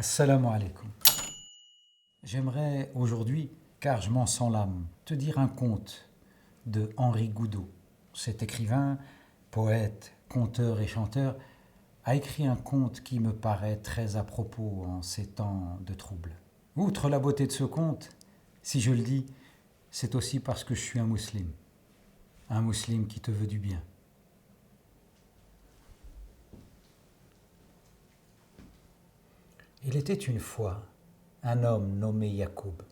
Assalamu alaikum. J'aimerais aujourd'hui, car je m'en sens l'âme, te dire un conte de Henri Goudot. Cet écrivain, poète, conteur et chanteur a écrit un conte qui me paraît très à propos en ces temps de trouble. Outre la beauté de ce conte, si je le dis, c'est aussi parce que je suis un musulman qui te veut du bien. Il était une fois un homme nommé Yacoub.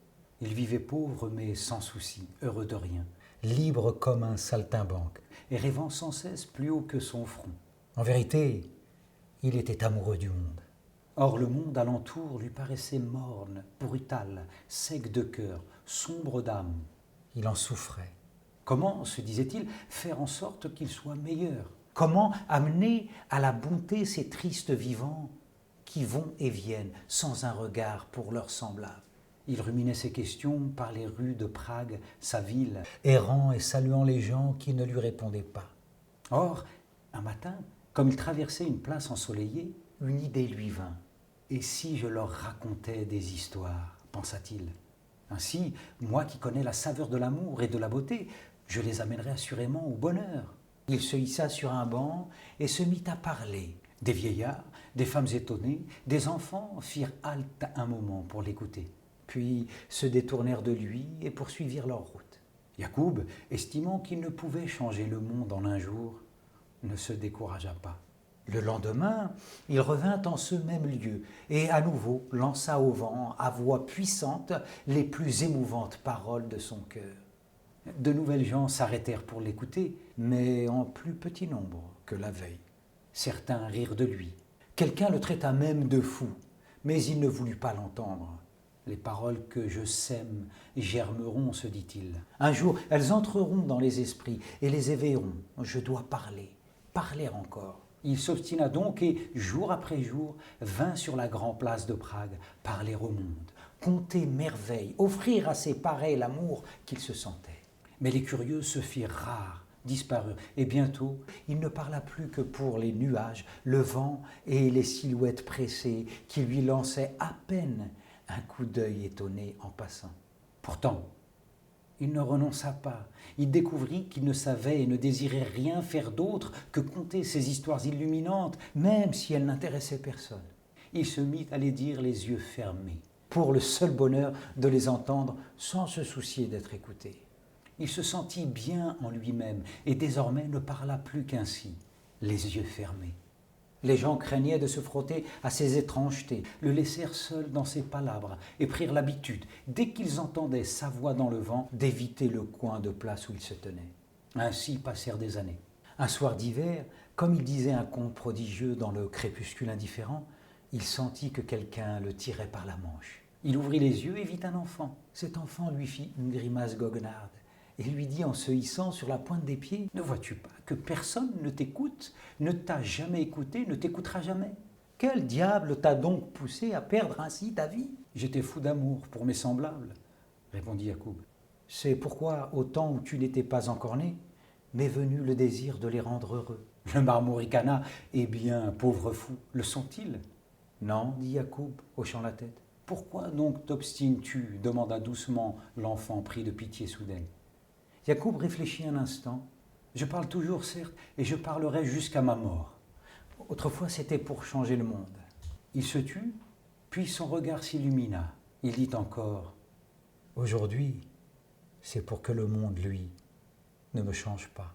Il vivait pauvre mais sans souci, heureux de rien, libre comme un saltimbanque et rêvant sans cesse plus haut que son front. En vérité, il était amoureux du monde. Or le monde alentour lui paraissait morne, brutal, sec de cœur, sombre d'âme. Il en souffrait. Comment, se disait-il, faire en sorte qu'il soit meilleur? Comment amener à la bonté ces tristes vivants qui vont et viennent sans un regard pour leurs semblables? Il ruminait ces questions par les rues de Prague, sa ville, errant et saluant les gens qui ne lui répondaient pas. Or, un matin, comme il traversait une place ensoleillée, une idée lui vint. Et si je leur racontais des histoires, pensa-t-il. Ainsi, moi qui connais la saveur de l'amour et de la beauté, je les amènerai assurément au bonheur. Il se hissa sur un banc et se mit à parler. Des vieillards, des femmes étonnées, des enfants firent halte un moment pour l'écouter, puis se détournèrent de lui et poursuivirent leur route. Yacoub, estimant qu'il ne pouvait changer le monde en un jour, ne se découragea pas. Le lendemain, il revint en ce même lieu et à nouveau lança au vent, à voix puissante, les plus émouvantes paroles de son cœur. De nouvelles gens s'arrêtèrent pour l'écouter, mais en plus petit nombre que la veille. Certains rirent de lui. Quelqu'un le traita même de fou, mais il ne voulut pas l'entendre. Les paroles que je sème germeront, se dit-il. Un jour, elles entreront dans les esprits et les éveilleront. Je dois parler, parler encore. Il s'obstina donc et, jour après jour, vint sur la grande place de Prague parler au monde, conter merveilles, offrir à ses pareils l'amour qu'il se sentait. Mais les curieux se firent rares, disparurent, et bientôt il ne parla plus que pour les nuages, le vent et les silhouettes pressées qui lui lançaient à peine un coup d'œil étonné en passant. Pourtant, il ne renonça pas. Il découvrit qu'il ne savait et ne désirait rien faire d'autre que conter ces histoires illuminantes, même si elles n'intéressaient personne. Il se mit à les dire les yeux fermés, pour le seul bonheur de les entendre sans se soucier d'être écouté. Il se sentit bien en lui-même et désormais ne parla plus qu'ainsi, les yeux fermés. Les gens craignaient de se frotter à ses étrangetés, le laissèrent seul dans ses palabres et prirent l'habitude, dès qu'ils entendaient sa voix dans le vent, d'éviter le coin de place où il se tenait. Ainsi passèrent des années. Un soir d'hiver, comme il disait un conte prodigieux dans le crépuscule indifférent, il sentit que quelqu'un le tirait par la manche. Il ouvrit les yeux et vit un enfant. Cet enfant lui fit une grimace goguenarde et lui dit en se hissant sur la pointe des pieds « Ne vois-tu pas que personne ne t'écoute, ne t'a jamais écouté, ne t'écoutera jamais? Quel diable t'a donc poussé à perdre ainsi ta vie ?»« J'étais fou d'amour pour mes semblables, » répondit Yacoub. « C'est pourquoi, au temps où tu n'étais pas encore né, m'est venu le désir de les rendre heureux. » Le marmot ricana. « Eh bien, pauvre fou, le sont-ils ?»« Non, dit Yacoub, hochant la tête. »« Pourquoi donc t'obstines-tu » demanda doucement l'enfant pris de pitié soudaine. Yacoub réfléchit un instant. « Je parle toujours, certes, et je parlerai jusqu'à ma mort. Autrefois, c'était pour changer le monde. » Il se tut, puis son regard s'illumina. Il dit encore « Aujourd'hui, c'est pour que le monde, lui, ne me change pas. »